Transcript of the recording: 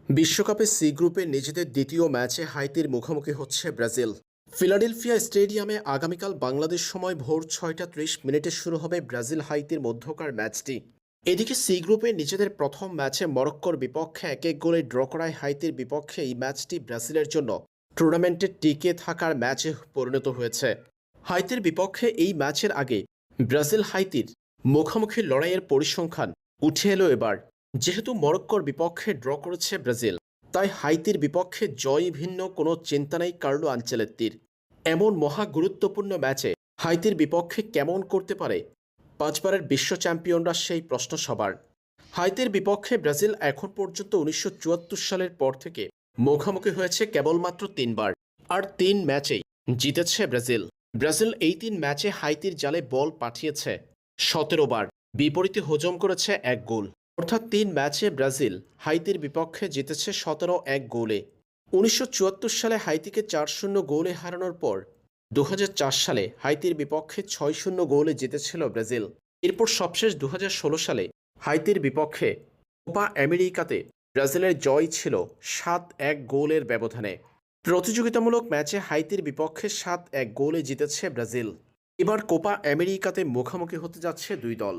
বিশ্বকাপে সি গ্রুপে নিজেদের দ্বিতীয় ম্যাচে হাইতির মুখোমুখি হচ্ছে ব্রাজিল। ফিলাডেলফিয়া স্টেডিয়ামে আগামীকাল বাংলাদেশ সময় ভোর ৬টা ৩০ মিনিটে শুরু হবে ব্রাজিল হাইতির মধ্যকার ম্যাচটি। এদিকে সি গ্রুপে নিজেদের প্রথম ম্যাচে মরক্কোর বিপক্ষে ১-১ গোলে ড্র করায় হাইতির বিপক্ষে এই ম্যাচটি ব্রাজিলের জন্য টুর্নামেন্টে টিকে থাকার ম্যাচে পরিণত হয়েছে। হাইতির বিপক্ষে এই ম্যাচের আগে ব্রাজিল হাইতির মুখোমুখি লড়াইয়ের পরিসংখ্যান উঠে এলো এবার। যেহেতু মরক্কোর বিপক্ষে ড্র করেছে ব্রাজিল, তাই হাইতির বিপক্ষে জয় ভিন্ন কোনো চিন্তা নেই কার্লো আনচেলত্তির। এমন মহা গুরুত্বপূর্ণ ম্যাচে হাইতির বিপক্ষে কেমন করতে পারে পাঁচবারের বিশ্ব চ্যাম্পিয়নরা, সেই প্রশ্ন সবার। হাইতির বিপক্ষে ব্রাজিল এখন পর্যন্ত ১৯৭৪ সালের পর থেকে মুখোমুখি হয়েছে কেবলমাত্র ৩ বার, আর ৩ ম্যাচেই জিতেছে ব্রাজিল। ব্রাজিল এই ৩ ম্যাচে হাইতির জালে বল পাঠিয়েছে ১৭ বার, বিপরীতে হজম করেছে ১ গোল। অর্থাৎ ৩ ম্যাচে ব্রাজিল হাইতির বিপক্ষে জিতেছে ১৭-১ গোলে। ১৯৭৪ সালে হাইতিকে ৪-০ গোলে হারানোর পর ২০০৪ সালে হাইতির বিপক্ষে ৬-০ গোলে জিতেছিল ব্রাজিল। এরপর সবশেষ ২০১৬ সালে হাইতির বিপক্ষে কোপা আমেরিকাতে ব্রাজিলের জয় ছিল ৭-১ গোলের ব্যবধানে। প্রতিযোগিতামূলক ম্যাচে হাইতির বিপক্ষে ৭-১ গোলে জিতেছে ব্রাজিল। এবার কোপা আমেরিকাতে মুখোমুখি হতে যাচ্ছে দুই দল।